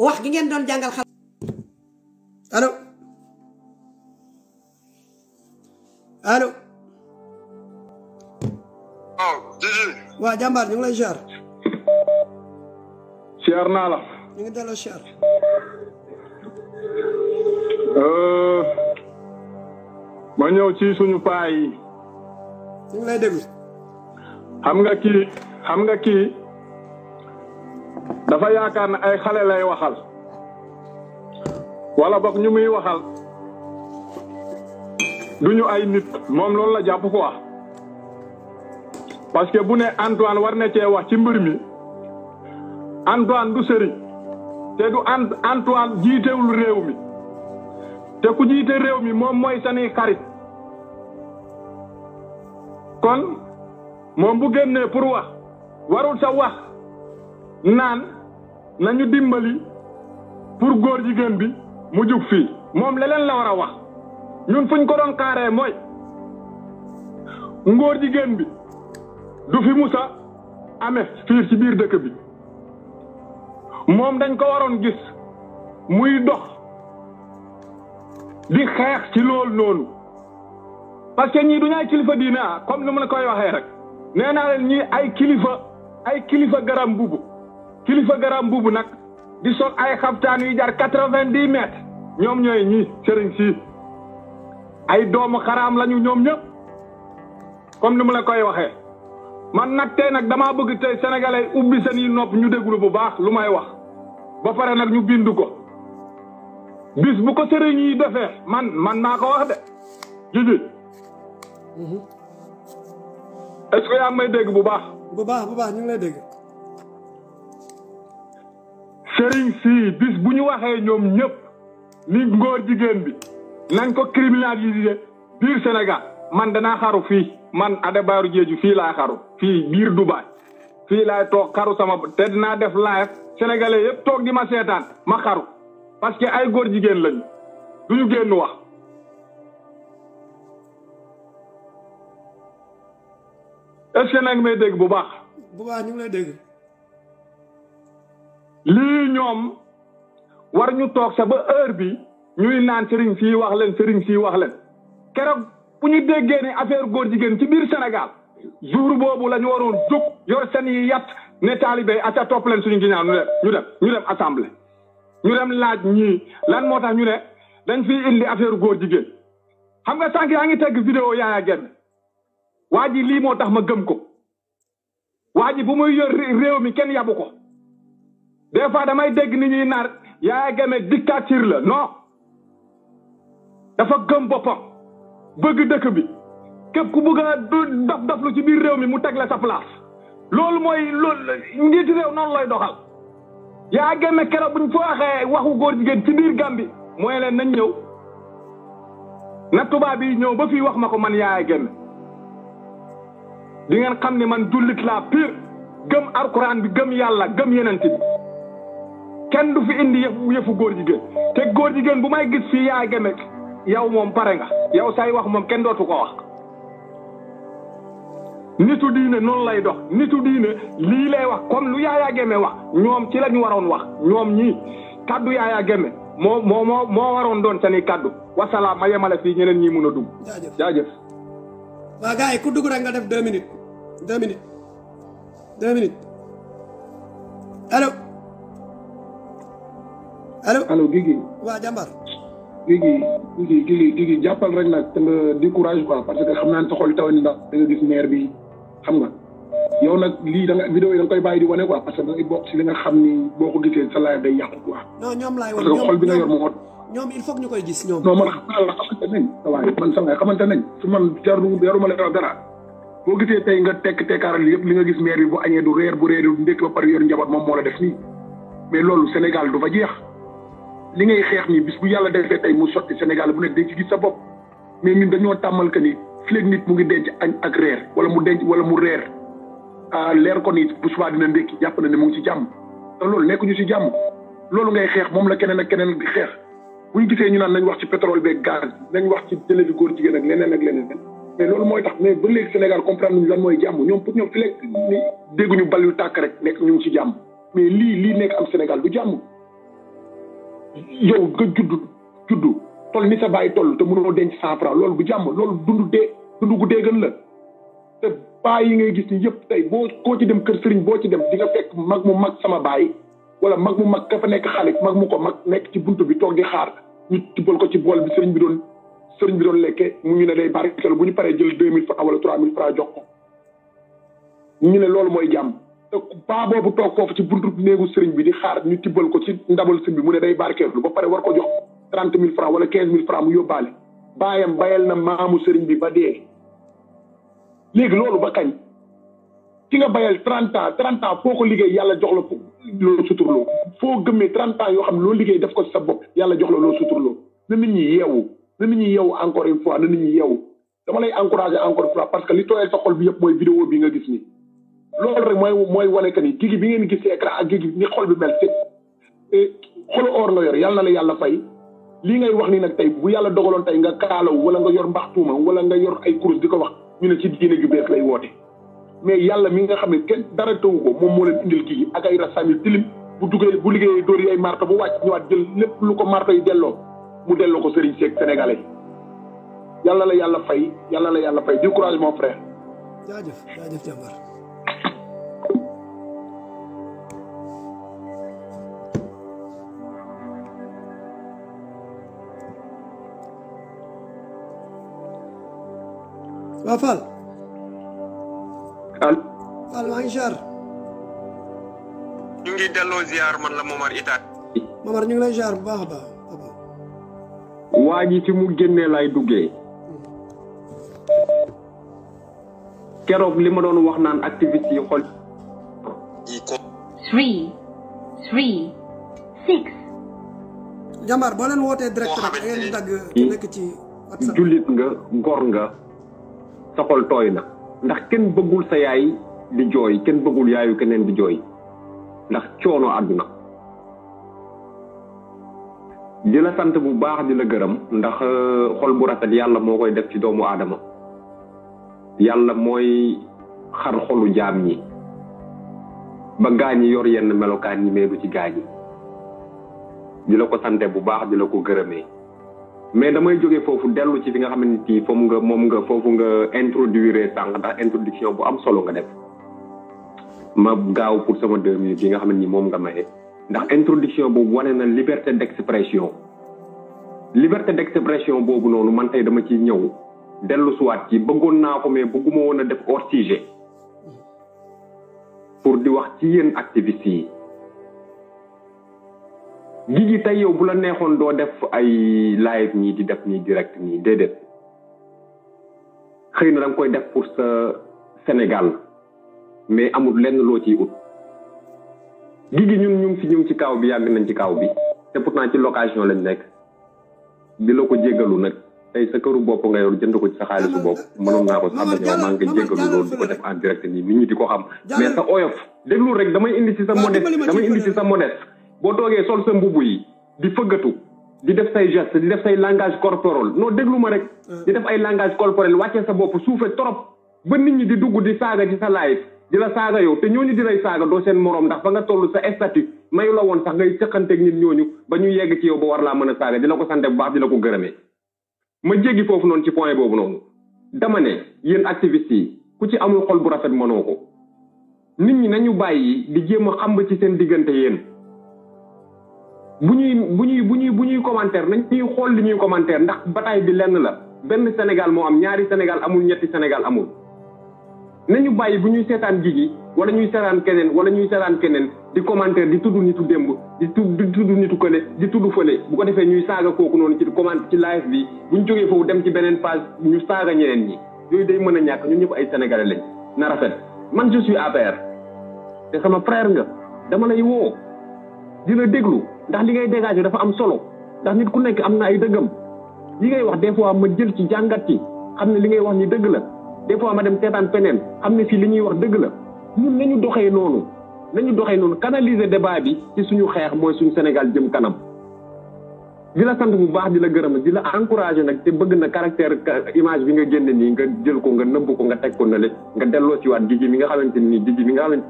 wax gi ngeen doon jàngal xale. allo allo. waaw Jiji. waa jàmbaar ñu ngi lay ziar. ziar naa la. ñu ngi delloo ziar. ma ñëw ci suñu paa yi. ñu ngi lay déglu. xam nga kii dafa yaakaar ne ay xale lay waxal wala boog ñu muy waxal duñu ay nit moom loolu la jàpp quoi parce que bu ne Antoine war na cee wax ci mbir mi Antoine du sëriñ te du Antoine jiitewul réew mi te ku jiite réew mi moom mooy sani xarit kon moom bu génnee pour wax warul sa wax naan nañu dimbali pour góor jigéen bi mu jug fii moom leneen la war a wax ñun fuñ ko doon xaaree mooy ngóor jigéen bi du fi musa amee fii ci biir dëkk bi moom dañ ko waroon gis muy dox di xeex ci loolu noonu parce que ñii du ñu ay kilifa diina comme ni mu la koy waxee rek nee naa leen ñii ay kilifa garam bubu nag di sol ay xaftaan yu jar 90 mètres ñoom ñooy ñii sëriñ si ay doomu xaraam lañu ñoom ñëpp comme ni mu la koy waxee man nag tey nag damaa bëgg tey sénégalais ubbi seen i nopp ñu déglu bu baax lu may wax ba pare nag ñu bind ko bis bu ko sëriñ yi defee man naa ko wax de Jiji est-ce que yaa ngi may dégg bu baax. bu baax ñu ngi lay dégg. sëriñ si bis bu ñu waxee ñoom ñëpp ni ngóor jigéen bi nañ ko criminaliser biir Sénégal man danaa xaru fii man Adebayor Diédhiou fii laa xaru fii biir Dubaï fii laay toog xaru sama te dinaa def live sénégalais yëpp toog di ma seetaan ma xaru parce que ay góor jigéen lañu duñu génn wax. est-ce que nag may dégg bu baax. bu baax ñu ngi lay dégg. lii ñoom war ñu toog sa ba heure bi ñuy naan sëriñ sii wax leen keroog bu ñu déggee ni affaire góor jigéen ci biir Sénégal jour boobu la ñu waroon jóg yor seen yi yat ne taalibe aca topp leen suñu ginnaaw ñu dem assemblée ñu dem laaj ñii lan moo tax ñu ne dañ fiy indi affaire góor jigéen xam nga sànq yaa ngi tegg vidéo Yaya Jammeh waa ji lii moo tax ma gëm ko waa ji bu muy yor réew mi kenn yabu ko des fois damay dégg ni ñuy nar Yaya Jammeh dictature la non dafa gëm boppam bëgg dëkk bi képp ku bëgg a dof lu ci biir réew mi mu teg la sa place loolu mooy loolu njiiti réew noonu lay doxal Yaya Jammeh keroog buñ fa waxee waxu góor jigéen ci biir Gambie mooy leen nañ ñëw na tubaab yi ñëw ba fii wax ma ko man Yaya Jammeh di ngeen xam ne man jullit laa pire gëm alquran bi gëm yàlla gëm yeneen bi kenn du fi indi yëfu góor jigéen te góor jigéen bu may gis fii Yaya Jammeh yow moom pare nga yow say wax moom kenn dootu ko wax nitu diine noonu lay dox nitu diine lii lay wax comme lu Yaya Jammeh wax ñoom ci la ñu waroon wax ñoom ñii kaddu Yaya Jammeh moo waroon doon seen i kaddu wasalaam ma yemale fii ñeneen ñi mun a dugg. jaajëf. waa gars yi ku dugg rek nga def 2 minutes 2 minutes 2 minutes allo Guigui. waa jàmbaar. Guigui jàppal rek nag te nga décourage quoi parce que xam naa ne sa xol taw ni ndax da nga gis maire bi xam nga yow nag lii da nga vidéo yi da nga koy bàyyi di wane quoi parce que da ngay bokk si li nga xam ni boo ko gisee sa live day yàqu quoi. non ñoom laay wax parce que xol bi nga yor moo ñoom il faut que ñu koy gis ñoom. non man xamante nañ waaye man sama xamante nañ su man yaruma la dara boo gisee tey nga tekkaaral yëpp li nga gis maire bi bu añee du reer bu réeree du ndékki ba pare yor njaboot moom moo la def nii mais loolu Sénégal du fa jeex li ngay xeex nii bis bu yàlla defee tey mu sotti Sénégal bu nekk dañ ci gis sa bopp mais ñun dañoo tàmmal que ni fileeg nit mu ngi denc añ ak reer wala mu denc wala mu reer leer ko ni bu subaa dina ndékki jàpp na ne mu ngi ci jàmm te loolu nekkuñu ci jàmm loolu ngay xeex moom la keneen ak keneen di xeex bu ñu gisee ñu naan nañ wax ci pétrole beeg gaz nañ wax ci jële bi góor jigéen ak leneen ak leneen mais loolu mooy tax mais ba léegi Sénégal comprendre nañu lan mooy jàmm ñoom pour ñoom fileeg ni dégguñu bal yu tàkk rek nekk ñu ngi ci jàmm mais lii nekk am Sénégal du jàmm yow nga juddu toll ni sa bàyyi toll te mënoo denc 100 francs loolu bu jàmm loolu dund gu dee gën la te baa yi ngay gis ni yëpp tey koo ci dem kër sëriñ boo ci dem di nga fekk mag mu mag sama baay wala mag mu mag ka fa nekk xale mag mu ko mag nekk ci buntu bi toog di xaar ñu tibbal ko ci bool bi sëriñ bi doon lekkee mu ñu ne day barkeel bu ñu paree jël 2000 francs wala 3000 francs jox ko ñu ne loolu mooy jàmm te baa boobu toog foofu ci buntu néegu sëriñ bi di xaar ñu tibbal ko ci ndabal sëriñ bi mu ne day barkeelu ba pare war ko jox 30 000 francs wala 15 000 francs mu yóbbaale baayam bayal na maamu sëriñ bi ba dee léegi loolu ba kañ ki nga bayal 30 ans foo ko liggéey yàlla jox la loo suturloo foo gëmmee 30 ans yoo xam ne loo liggéey def ko ci sa bopp yàlla jox la loo suturloo na nit ñi yeewu encore une fois na nit ñi yeewu dama lay encourager encore une fois parce que li tooyal sa xol bi yëpp mooy vidéo bi nga gis ni loolu rek mooy wane que ni gigi bi ngeen gis ci écran ak gigi ni xol bi mel c'est xolu or nga yor yàlla na la yàlla fay lii ngay wax ni nag tey bu yàlla dogaloon tey nga kaalaw wala nga yor mbaxtuuma wala nga yor ay kurus di ko wax ñu ne ci diine ju bees lay woote mais yàlla mi nga xam ne kenn dara tawu ko moom moo leen indil kii ak ay rasami tilim bu liggéeyee dóor yi ay marto bu wàcc ñëwaat jël lépp lu ko marto yi delloo mu delloo ko sëriñ seeg sénégalais yàlla la yàlla fay du courage mon frère. jaajëf jàmbar. waa Fall. Fall maa ngi ziar. ñu ngi delloo ziar man la Momar Itaat. Momar ñu ngi lay ziar bu baax a baax. waa ji fi mu génnee lay duggee. keroog li ma doon wax naan activiste yi xool. 3 3 6. jàmbaar boo leen wootee direct rek da ngeen di dagg nekk ci WhatsApp. jullit nga gor nga sa xol tooy na ndax kenn bëggul sa yaay di jooy kenn bëggul yaayu keneen di jooy ndax coono àdduna. di la sant bu baax di la gërëm ndax xol bu rafet yàlla moo koy def ci doomu aadama yàlla mooy xar xolu jaam ñi ba gaañi yor yenn melokaan yi mais du ci gaañi di la ko sante bu baax di la ko gërëmee mais damay jógee foofu dellu ci li nga xamante ni foofu nga introduire sànq ndax introduction bu am solo nga def ma gaaw pour sama 2 minutes yi nga xam ne ni moom nga maye ndax introduction boobu wane na liberté d'expression boobu noonu man tey dama ci ñëw dellu suwaat ci bëggoon naa ko mais bëgguma woon a def hors sujet pour di wax ci yéen activistes yi gi tey yow bu la neexoon doo def ay live nii di def nii direct nii déedéet xëy na da nga koy def pour sa Sénégal mais amul lenn loo ciy ut gi ñun ñu ngi ci kaw bi yàgg nañ ci kaw bi te pourtant ci location lañ nekk di la ko jéggalu nag tey sa këru bopp nga yor jënd ko ci sa xaalisu bopp mënoon naa ko sax dañoo maa ngi koy jéggalu loolu di ko def en direct nii nit ñi di ko xam mais sa oyof déglu rek damay indi ci sa modeste boo toogee sol sa mbubb yi di fëggatu di def say geste di def say langage corporel non déglu ma rek di def ay langage corporel wàccee sa bopp suufe trop ba nit ñi di dugg di saaga ci sa live di la saaga yow te ñooñu di lay saaga doo seen moroom ndax fa nga toll sa statut mayu la woon sax ngay sëqanteeg nit ñooñu ba ñu yegg ci yow ba war laa mën a saaga di la ko sante bu baax di la ko gërëmee ma jéggi foofu noonu ci point boobu noonu dama ne yéen activistes yi ku ci amul xol bu rafet mënoo ko nit ñi nañu bàyyi di jéem a xamb ci seen diggante yéen bu ñuy commentaire nañ ñuy xool li ñuy commentaire ndax bataille bi lenn la benn Sénégal moo am ñaari Sénégal amul ñetti Sénégal amul nañu bàyyi bu ñuy seetaan Guigui wala ñuy seetaan keneen di commentaire di tudd nitu démb di tudd nitu kële di tudd fële bu ko defee ñuy saaga kooku noonu ci ci live bi bu ñu jógee foofu dem ci beneen page ñu saaga ñeneen ñi yooyu day mën a ñàkk ñun ñëpp ay sénégalais lañ na rafet man je suis APR te sama frère nga dama lay woo di la déglu ndax li ngay dégager dafa am solo ndax nit ku nekk am na ay dëggam li ngay wax des fois ma jël ci jàngat ci xam ne li ngay wax ni dëgg la des fois ma dem seetaan peneen xam ne fii li ñuy wax dëgg la ñun nañu doxee noonu canaliser débat bi ci suñu xeex mooy suñu Sénégal jëm kanam di la sant bu baax di la gërëm di la encourager nag te bëgg na caractère image bi nga génne nii nga jël ko nga nëbb ko nga teg ko na le nga delloo ci waat Guigui mi nga xamante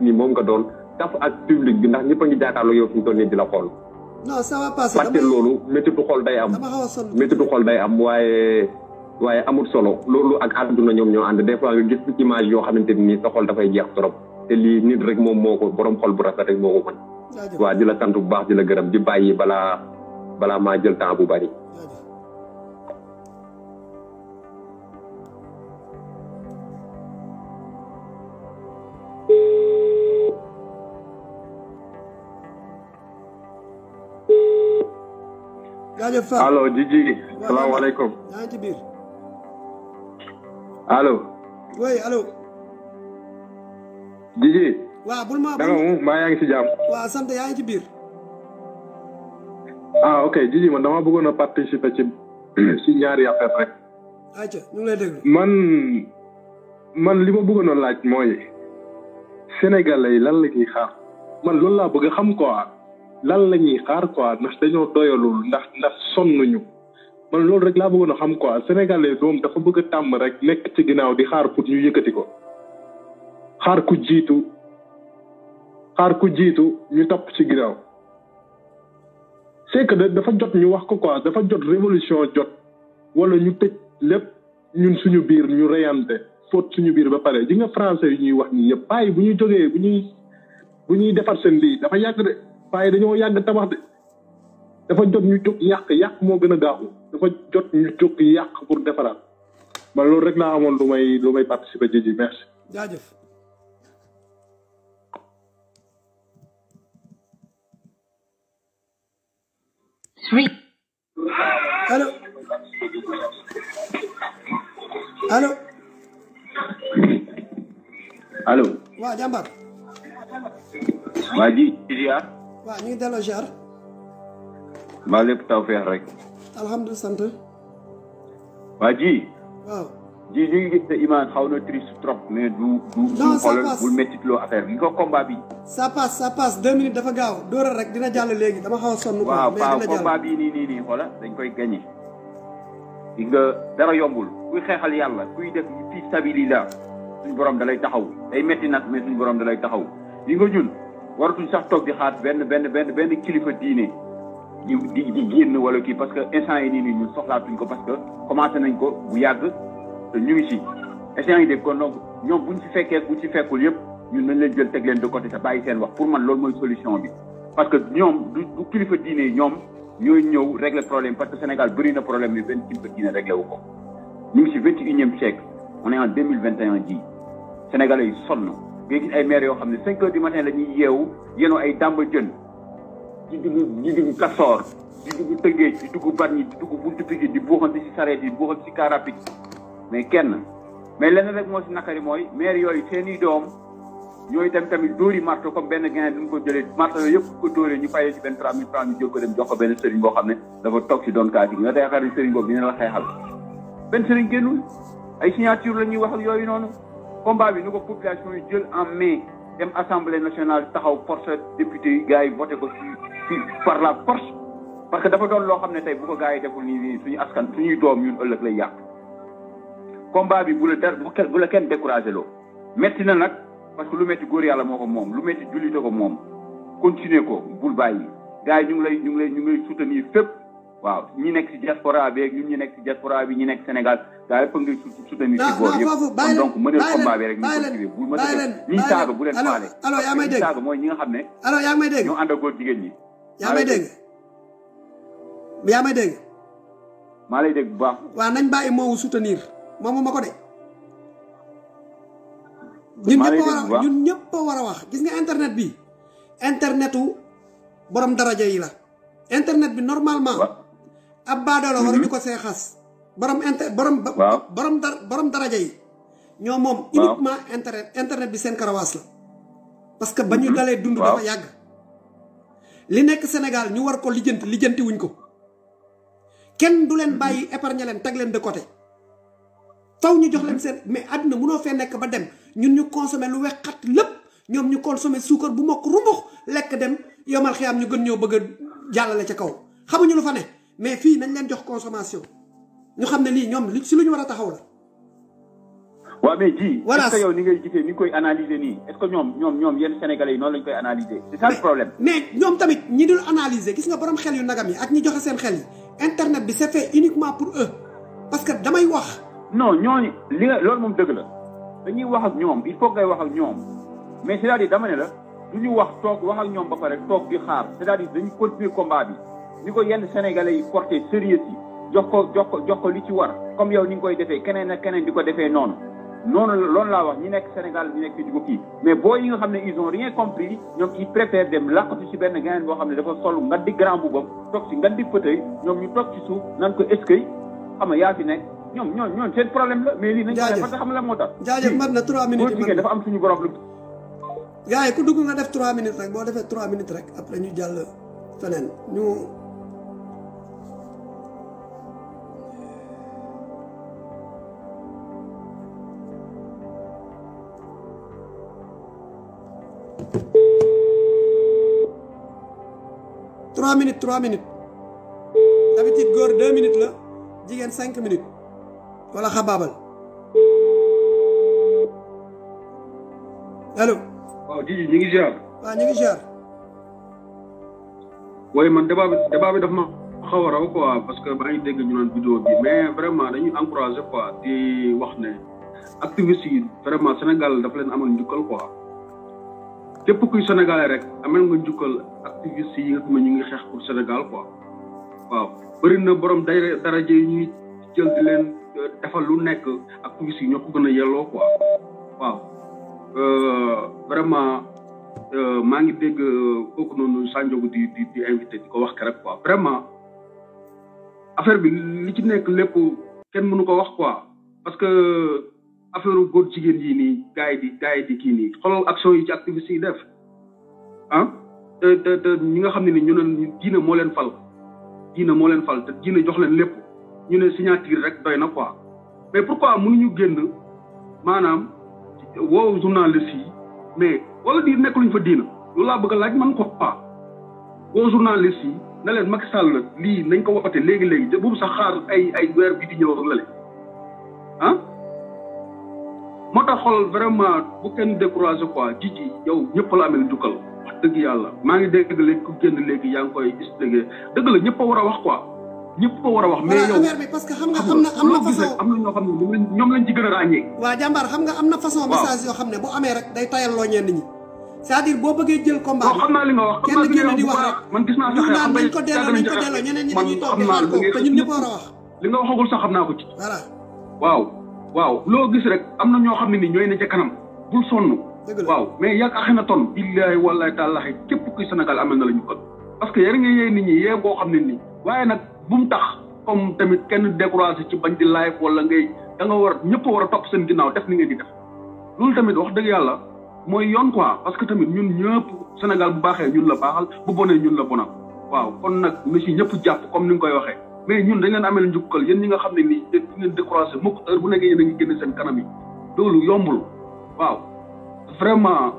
ni moom nga doon taf ak public bi ndax ñëpp a ngi jàkkaarloo yow fi mu toll nii di la xool non ça va passer fàtte loolu méttitu xol day am dama xaw a sonn méttitu xol day am waaye amul solo loolu ak àdduna ñoom ñoo ànd des fois nga gis image yoo xamante ni sa xol dafay jeex trop te lii nit rek moom moo ko borom xol bu rafet rek moo ko mën waaw di la sant bu baax di la gërëm di bàyyi balaa maa jël temps bu bari jaajëf Fall allo Jiji salaamaaleykum yaa ngi ci biir allo oui allo Jiji waaw bul ma danga mu maa yaa ngi si jàmm waaw sant yaa ngi ci biir ok Jiji man dama bëggoon a participer ci ñaari affaire rek ayca ñu ngi lay déglu man li ma bëggoon a laaj mooy sénégalais yi lan la ñuy xaar man loolu laa bëgg a xam quoi lan la ñuy xaar quoi ndax dañoo doyalul ndax sonnuñu man loolu rek laa bëggoon a xam quoi sénégalais doom dafa bëgg a tàmm rek nekk ci ginnaaw di xaar pour ñu yëkkati ko xaar ku jiitu ñu topp ci ginnaaw c'est que dafa jot ñu wax ko quoi dafa jot révolution jot wala ñu tëj lépp ñun suñu biir ñu reyante fóot suñu biir ba pare ji nga français yi ñuy wax ñi yëpp bàyyi bu ñu jógee bu ñuy defar seen lii dafa yàgg de bàyyi dañoo yàgg tabax de dafa jot ñu jóg yàq moo gën a gaaw dafa jot ñu jóg yàq pour defaraat man loolu rek laa amoon lu may participer Jiji merci. jaajëf. allo allo. allo. waaw jàmbaar. waa ji ziar. waaw ñu ngi delloo ziar. maa lépp tawfeex rek. alhamdulilah sant. waa ji. waaw. ji ñu ngi gis ne image xaw na triste trop mais du xoolal bul mettitloo affaire bi ko combat bi. ça passe 2 minutes dafa gaaw dóoral rek dina jàll léegi dama xaw a sonn. waaw combat bii nii xoola dañ koy gagné. di nga dara yombul kuy xeexal yàlla kuy def fi stabilillah suñ borom da lay taxaw day metti nag mais suñ borom da lay taxaw di nga ñun waratuñ sax toog di xaar benn kilifa diine di génn wala kii parce que instant yi nii ñun soxlaatuñ ko parce que commencé nañ ko bu yàgg te ñu ngi si instant yi dégg kon donc ñoom buñ ci fekkee buñ ci fekkul yëpp ñun nañ leen jël teg leen de côté te bàyyi seen wax pour man loolu mooy solution bi parce que ñoom du kilifa diine yi ñoom ñooy ñëw régler problème parce que Sénégal bëri na problème yi benn kilifa diine réglé wu ko ñu ngi si 21e siècle on est en 2021 ji Sénégalais yi sonn ngay gis ay maires yoo xam ne 5 heures du matin la ñuy yeewu yéen ay dàmba jën di dugg Kastoor di dugg Tëngéej di dugg Bargny di dugg Buntu Pikine di buuxante si sareet yi di buuxante si car rapide mais lenn rek moo si nakari mooy maire yooyu seeni doom ñooy tamit dóori marto comme benn gain duñ ko jëlee marto yooyu yëpp ko dóoree ñu fayee ci benn 3000 francs ñu jël ko dem jox ko benn sëriñ boo xam ne dafa toog si doon kaas yi nga yaakaar ni sëriñ boobu dina la xeexal benn sëriñ génnul ay signature la ñuy wax ak yooyu noonu combat bi nu ko population yi jël en main dem assemblée nationale taxaw force député yi gars yi voté ko ci par la force parce que dafa doon loo xam ne tey bu ko gars yi deful nii suñu askan suñuy doom ñun ëllëg lay yàq combat bi bu la kenn découragé loo metti na nag parce que lu metti góor yàlla moo ko moom lu metti jullite ko moom continuer ko bul bàyyi gars yi ñu ngi lay soutenir fépp waaw ñi nekk ci diaspora bi ak ñun ñi nekk ci diaspora bi ñi nekk Sénégal gars yëpp ngay soutenir ci boor yëpp kon donc mëneel combat bi rek ñu continuer bul ma def ñi saaga bu leen faale allo yaa may dégg saaga mooy ñi nga xam ne allo yaa may dégg ñoo ànd ak góor jigéen ñi yaa may dégg maa lay dégg bu baax waaw nañ bàyyi moowu soutenir moomu ma ko de ñun ñëpp a war a wax gis nga internet bi internetu borom daraja yi la internet bi normalement ab baadoola waruñu ko see xas borom daraja yi ñoo moom uniquement internet bi seen karawaas la parce que ba ñu dalee dund dafa yàgg li nekk Sénégal ñu war ko lijjanti wuñ ko kenn du leen bàyyi épargne leen teg leen de côté faw ñu jox leen seen mais àdduna mënoo fee nekk ba dem ñun ñu consommer lu wexxat lépp ñoom ñu consommer suukar bu mokk rumbux lekk dem yomal xiyaam ñu gën ñoo bëgg a jàllale ca kaw xamuñu lu fa ne mais fii nañ leen jox consommation ñu xam ne lii ñoom si lu ñu war a taxaw la waaw mais ji. voilà est-ce que yow ni ngay gisee ni koy analyser nii est-ce que ñoom yenn sénégalais yi noonu lañ koy analyser. c'est ça le problème. mais ñoom tamit ñi dul analyser gis nga borom xel yu nagam yi ak ñi joxe seen xel yi internet bi c'est fait uniquement pour eux parce que damay wax. non ñooñu li nga loolu moom dëgg la dañuy wax ak ñoom il faut ngay wax ak ñoom mais c'est-à-dire dama ne la du ñu wax toog wax ak ñoom ba pare toog di xaar c'est-à-dire dañu continuer combat bi ni ko yenn sénégalais yi porté sérieux yi jox ko li ci war comme yow ni nga koy defee keneen ak keneen di ko defee noonu loolu laa wax ñi nekk Sénégal ñi nekk fi di ko kii mais boo yi nga xam ne ils ont rien compris ñoom ils préfèrent dem làqatu ci benn gain boo xam ne dafa sol nga di grand boubam toog ci nga di fauteuil ñoom ñu toog ci suuf nan ko est-ce que xam nga yaa fi nekk ñoom seen problème la mais lii nañ ko def parce que xam la moo tax jaajëf mat na 3 minutes yi dafa am suñu borom lu gars yi ku dugg nga def 3 minutes rek boo defee 3 minutes rek après ñu jàll feneen ñu 3 minutes d'habitude góor 2 minutes la jigéen 5 minutes wala xabaabal allo. waaw Djidji ñu ngi ziar. waaw ñu ngi ziar. waaye man débat bi daf ma xaw a raw quoi parce que maa ngi dégg ñu naan vidéo bi mais vraiment dañuy encourager quoi di wax ne activistes yi vraiment Sénégal dafa leen amal njukkal quoi. képp kuy sénégalais rek amel nga njukkal activistes yi nga xam ne ñu ngi xeex pour Sénégal quoi waaw bëri na borom daraje yi ñuy jël di leen defal lu nekk activistes yi ñoo ko gën a yelloo quoi waaw vraiment maa ngi dégg kooku noonu Sanjogu di invité di ko wax rek quoi vraiment affaire bi li ci nekk lépp kenn mënu ko wax quoi parce que affaire góor jigéen yi nii gars yi di kii nii xoolal action yi ci activistes yi def ah te ñi nga xam ne ni ñu ne diine moo leen fal te diine jox leen lépp ñu ne signature rek doy na quoi mais pourquoi mënuñu génn maanaam woo journaliste yi mais wala di nekk luñ fa diina loolu laa bëgg a laaj man quoi woo journaliste yi ne leen Macky Sall lii nañ ko wootee léegi boobu sax xaar ay weer bi di ñëw ak lale ah moo tax xool vraiment bu kenn découragé quoi Djidji yow ñëpp la amee jukkal wax dëgg yàlla maa ngi dégg léegi ku génn léegi yaa ngi koy expliqué dëgg la ñëpp a war a wax quoi ñëpp a war a wax. mais yow affaire bi parce que xam nga am na façon am na ñoo xam ne ñoom lañ ci gën a ràññee. waa jàmbaar xam nga am na façon message yoo xam ne bu amee rek day tayalloo ñenn ñi c'est-à-dire boo bëggee jël combat bi xam naa li nga wax kenn génn di wax rek man gis naa ñu naan nañ ko delloo ñeneen ñi dañuy toog di xaar ko te ñun ñëpp war a wax. li nga waxagul sax xam naa ko ci. voilà waaw loo gis rek am na ñoo xam ne ni ñooy ne ca kanam bul sonn. waaw mais yàgg Akhenaton billahi wallahi taalahi képp kuy Sénégal amel na la ñu ko parce que yéen nga yee nit ñi yee boo xam ne nii waaye nag bu mu tax comme tamit kenn découragé ci bañ di live wala ngay da nga war ñëpp war a topp seen ginnaaw def ni ngeen di def loolu tamit wax dëgg yàlla mooy yoon quoi parce que tamit ñun ñëpp Sénégal bu baaxee ñun la baaxal bu bonee ñun la bonal waaw kon nag na si ñëpp jàpp comme ni nga koy waxee mais ñun dañ leen amee njukkal yéen ñi nga xam ne nii yéen ngeen découragé mukk heure bu nekkee yéen a ngi génne seen kanam yi loolu yombul waaw vraiment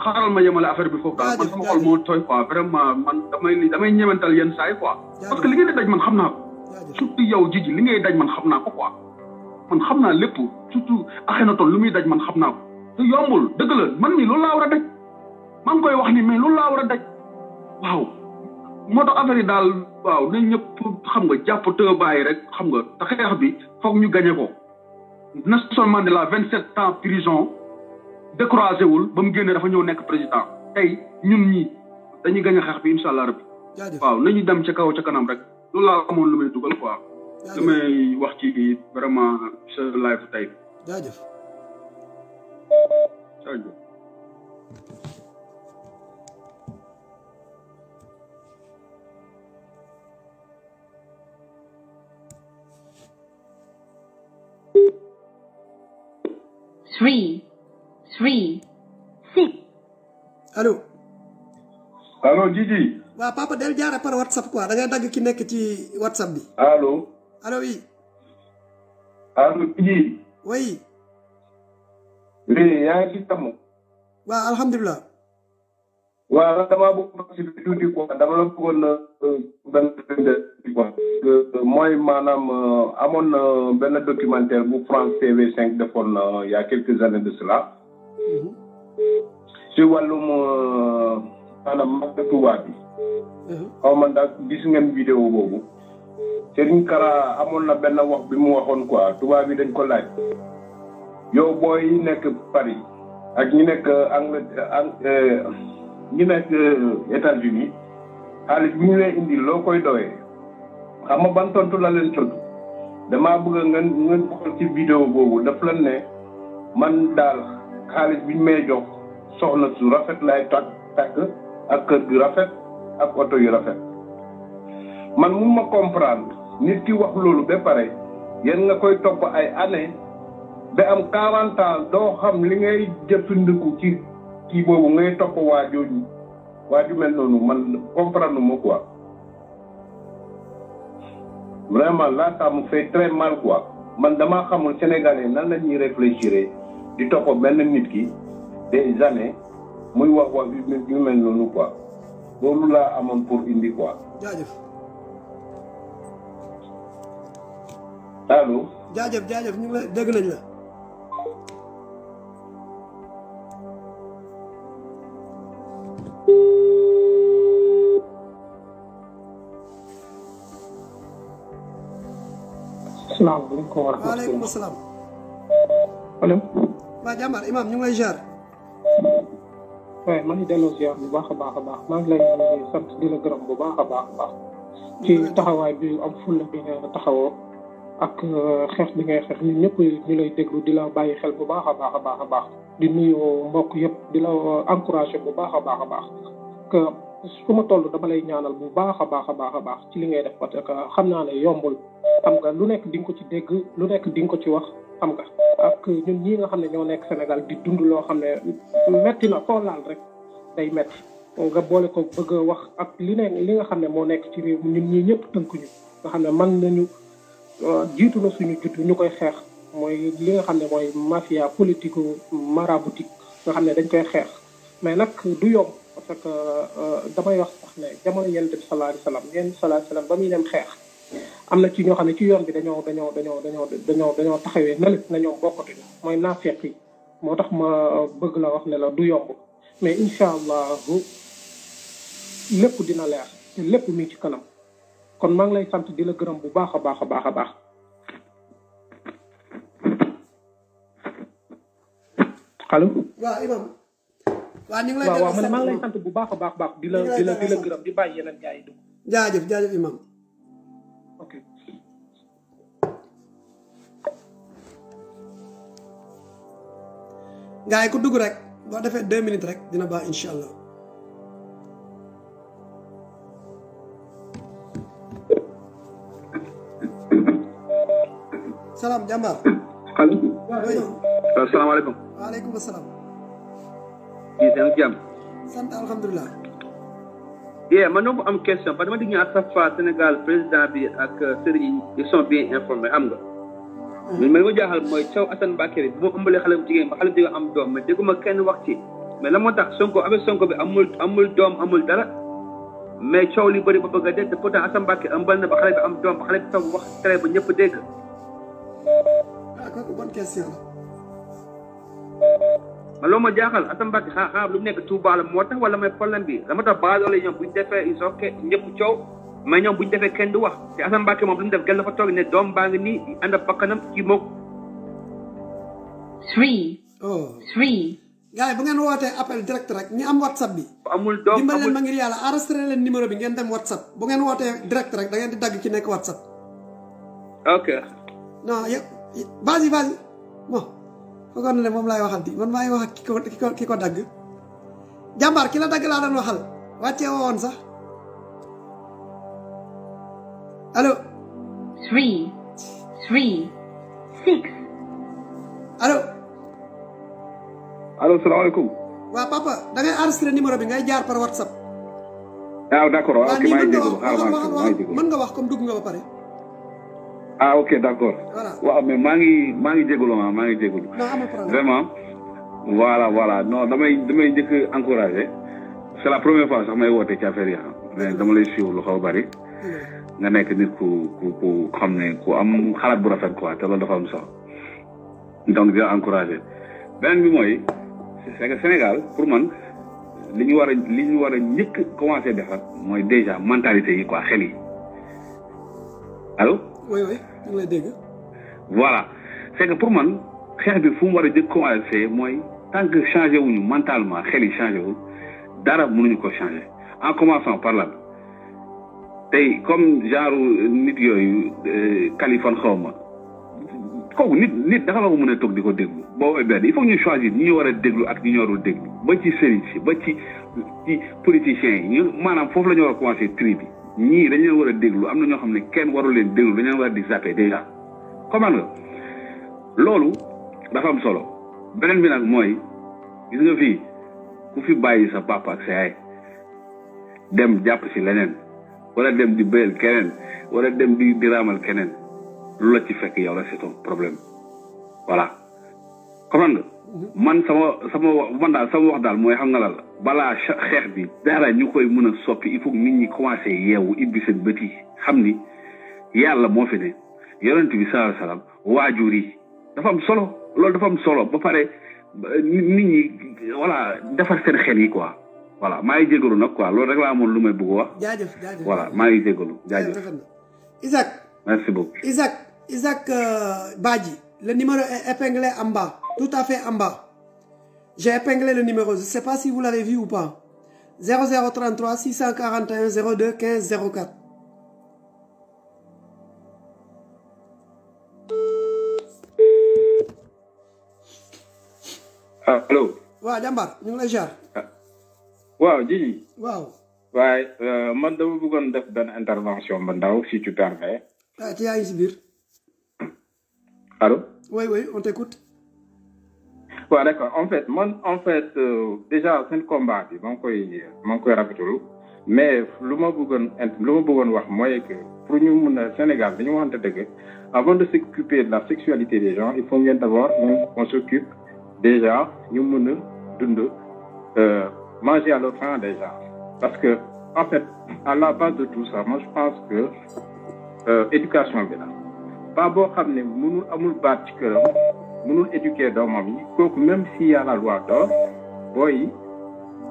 xaaral ma yemale affaire bi foofu daal man sama xol moo tooy quoi vraiment man damay ñemental yenn saa yi quoi parce que li ngeen di daj man xam naa ko surtout yow Djidji li ngay daj man xam naa ko quoi man xam naa lépp surtout Akhenaton lu muy daj man xam naa ko te yombul dëgg la man mii loolu laa war a daj maa ngi koy wax ni mais loolu laa war a daj waaw moo tax affaire yi daal waaw nañ ñëpp xam nga jàpp te bàyyi rek xam nga te xeex bi foog ñu gañe ko Nelson Mandela 27 ans prison découragé wul ba mu génnee dafa ñëw nekk président tey ñun ñi dañuy gañ a xeex bi incha allah rabbi waaw nañu dem ca kaw ca kanam rek loolu laa amoon lu may dugal quoi lu may wax ci vraiment sa live tey jaajëf jaajëf 3, 3, 6. allo. allo Djidji. waaw papa del jaare par WhatsApp quoi da ngay dagg ki nekk ci WhatsApp bi. allo. allo oui. allo Djidji. oui. oui yaa ngi ci jàmm. waaw alhamdulilah. waaw damaa bëgg a participer tuuti quoi dama la bëggoon benn quoi mooy maanaam amoon na benn documentaire bu France TV5 defoon il y a quelques années de cela. ci wàllum maanaam mag Touba bi. xaw ma ndax gis ngeen vidéo boobu. Serigne Kara amoon na benn wax bi mu waxoon quoi Touba bi dañ ko laaj. yow booy yi nekk Paris ak ñi nekk Angleterre ñi nekk États-Unis xaalis bi ñu lay indi loo koy doyee xam nga ban tontu la leen tontu damaa bëgg ngeen xool ci vidéo boobu daf leen ne man daal xaalis bi ñu may jox soxna su rafet lay takk ak kër gu rafet ak oto yu rafet man mun ma comprendre nit ki wax loolu ba pare yéen nga koy topp ay années ba am 40 ans doo xam li ngay jëfandiku ci kii boobu ngay topp waajooju waaju mel noonu man comprendre ma quoi vraiment là ça me fait très mal quoi man damaa xamul sénégalais nan la ñuy réfléchir di topp benn nit ki des années muy wax yu mel noonu quoi loolu laa amoon pour indi quoi. jaajëf. allo. jaajëf ñu ngi lay dégg nañ la. salaamaaleykum wa rahmatulah. waaleykum salaam. allo. waa jàmbaar imam ñu ngi lay ziar. waaye maa ngi delloo ziar bu baax a baax a baax maa ngi lay sant di la gërëm bu baax a baax a baax ci taxawaay bi am fulla bi nga taxawoo ak xeex bi ngay xeex ñun ñëpp ñu lay déglu di la bàyyi xel bu baax a baax a baax a baax di nuyu mbokk yëpp di la encouragé bu baax a baax a baax que fu ma toll dama lay ñaanal bu baax a baax a baax a baax ci li ngay def parce que xam naa ne yombul xam nga lu nekk di nga ko ci dégg lu nekk di nga ko ci wax xam nga ak ñun ñii nga xam ne ñoo nekk Sénégal di dund loo xam ne metti na foo laal rek day metti nga boole ko bëgg a wax ak li nga xam ne moo nekk ci réew ñun ñii ñëpp tënkuñu nga xam ne man nañu jiitu na suñu juddu ñu koy xeex mooy li nga xam ne mooy mafia politique maraboutique nga xam ne dañ koy xeex mais nag du yomb parce que damay wax sax ne jamono yonent bi sallallahu alayhi wasallam yonent bi sallallahu alayhi wasallam ba muy dem xeex am na ci ñoo xam ne ci yoon bi dañoo taxawee na na ñoom bokkatuñu mooy naafeq yi moo tax ma bëgg la wax ne la du yomb mais incha allahu lépp dina leer te lépp mi ci kanam kon maa ngi lay sant di la gërëm bu baax a baax a baax a baax. allo. waaw imam. waaw ñu ngi lay waaw man maa ngi lay sant bu baax a baax di la gërëm di bàyyi yeneen gars yi dugg. jaajëf imam. ok. gars yi ku dugg rek boo defee 2 minutes rek dina baax incha allah. salaam jàmbaar. allo. asalaamaaleykum. waaleykum salaam. kii seen jàmm. sant alhamdulilah. man dama am question parce que dama dégg ñu à chaque fois Sénégal président bi ak sëriñ ils sont bien informés xam nga. mais man ma jaaxal mooy Thiaw Assane Mbacké bi bu ma ëmbalee xale bu jigéen ba xale bu jigéen am doom mais dégguma kenn wax ci mais la moo tax Sonko avec Sonko bi amul doom amul dara mais coow li bëri ba bëgg a dee te pourtant Assane Mbacké ëmbal na ba xale bi am doom ba xale bi toog wax tere ba ñëpp dégg. ah kooku bonne question la. man loolu ma jaaxal Assane Mbacké xanaa lu mu nekk Touba la moo tax wala mooy problème bi la ma tax baadoole ñoom bu ñu defee ils sont ñëpp coow mais ñoom bu ñu defee kenn du wax te Assane Mbacké moom lu mu def gën la fa toog ne doom baa ngi nii ànd ak bakkanam kii moom. 3. gars yi bu ngeen wootee appel direct rek ñi am whatsapp bi. amul doom dimbal leen ma ngir yàlla enregistré leen numéro bi ngeen dem whatsapp bu ngeen wootee direct rek da ngeen di dagg ci nekk whatsapp. ok. non vas-y bon. foogoon ne moom laay waxal di man maa ngi wax ak ki ko dagg jàmbaar ki la dagg laa doon waxal wàccee woon sax allo. 3, 6. allo. allo salaamaaleykum. waaw papa da ngay enregistré numéro bi ngay jaar par whatsapp. ah d'accord ok maa ngi jégalu mën nga wax comme dugg nga ba pare. ah ok d'accord. voilà waaw mais maa ngi jégalu maa ngi jégalu. non amul problème vraiment. voilà non damay njëkk encouragé c'est la première fois sax may woote ci affaire yi mais dama lay suivre lu xaw bari nga nekk nit ku xam ne ku am xalaat bu rafet quoi te loolu dafa am solo donc di la encourager beneen bi mooy c'est que Sénégal pour man li ñu war a njëkk commencer defar mooy déjà mentalité yi quoi xel yi allo. oui ñu ngi lay dégg. voilà c'est que pour man xeex bi fu mu war a jëkk commencer mooy tant que changé wuñu mentalement xel yi changé wul dara mënuñu ko changer en commençant par là. tey comme genre nit yooyu Kaliphone xaw ma kooku nit dafa la ko mën a toog di ko déglu boo benn il faut ñu choisir ñi ñu war a déglu ak ñi ñu warul déglu ba ci sëriñ si ba ci politiciens yi ñu maanaam foofu la ñu war a commencer tri bi ñii dañu leen war a déglu am na ñoo xam ne kenn warul leen déglu dañu leen war a di zapper déjà comment nga loolu dafa am solo beneen bi nag mooy gis nga fii ku fi bàyyi sa papa ak sa yaay dem jàpp si leneen wala dem di béyal keneen wala dem di raamal keneen lu la ci fekk yow la c'est ton problème voilà comprendre nga man sama wax daal mooy xam nga la balaa xeex bi dara ñu koy mën a soppi il faut nit ñi commencé yeewu ibbi seen bët yi xam ni yàlla moo fi ne yonent bi sallallahu alayhi wasallam waajur yi dafa am solo loolu dafa am solo ba pare nit ñi voilà defar seen xel yi quoi voilà maa ngi jégalu nag quoi loolu rek laa amoon lu may bëgg wax. jaajëf voilà maa ngi jégalu jaajëf. Isaac. merci beaucoup. Isaac Badji, le numéro est épinglé en bas, tout à fait en bas. J'ai épinglé le numéro, je ne sais pas si vous l'avez vu ou pas. 0033 641 02 15 04. Allô. waaw Jambar ñu ngi lay jaar. waaw Djily. waaw. waaye man dama bëggoon def benn intervention ba ndaw si tu permets. ah ci yaa ngi si biir. Allô. Oui, on t'écoute. Ouais, d'accord. En fait, déjà, c'est un combat. Je suis rapide. Mais ce que je veux dire, moi, que pour nous, au Sénégal, avant de s'occuper de la sexualité des gens, il faut bien d'abord qu'on s'occupe déjà, nous manger à leur faim déjà. Parce que, en fait, à la base de tout ça, moi, je pense que éducation est là. Pas boo xam ne mënul amul baat ci këram mënul éduquer doomam yi kooku même s'il y a la loi d'or booy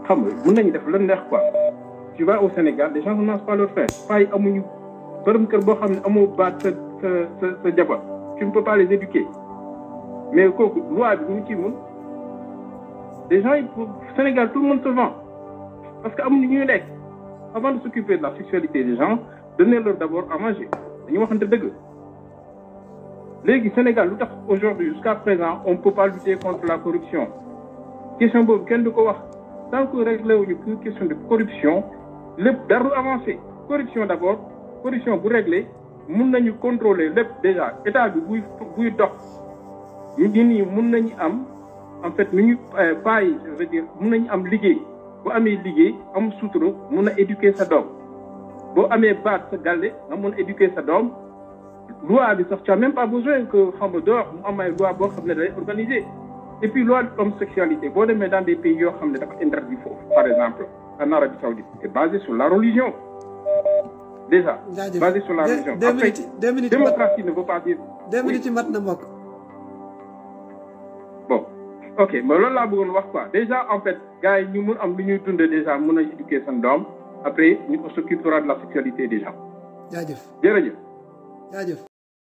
xam nga mën nañu def lu neex quoi. Tu vas au Sénégal les gens ne commencent pas à le faire pas yi amuñu borom kër boo xam ne amoo baat sa jabar tu ne peux pas les éduquer mais kooku loi bi mu ci mun les gens au Sénégal tout le monde se vend parce que amuñu ñuy lekk avant de s'occuper de la sexualité des gens donnez-leur d'abord à manger dañu waxante dëgg. Le Sénégal, aujourd'hui, jusqu'à présent, on ne peut pas lutter contre la corruption. Question de tant que régler une question de corruption, le d'arrêt avancé. Corruption d'abord, corruption pour régler, nous pouvons contrôler déjà. État de bouille d'or. Nous pouvons en fait, nous pas, je veux dire, nous pouvons liguer. Pour amener liguer, am soutro, nous pouvons éduquer sa dame. Pour amener bat sa galé, nous pouvons éduquer sa dame. Loi bi sax tu n'as même pas besoin que xam nga dehors mu am ay loi boo xam ne day organisé et puis loi d'homosexualité boo demee dans des pays yoo xam ne dafa interdit foofu par exemple en Arabie Saoudite c'est basé sur la religion déjà basé sur la religion après démocratie ne veut pas dire 2 minutes mat na mbokk bon ok mais loolu laa bëggoon wax quoi déjà en fait gars yi ñu mun am lu ñuy dund déjà mun a éduquer seen doom après ñu s'occupera de la sexualité des gens jaajëf jërëjëf jaajëf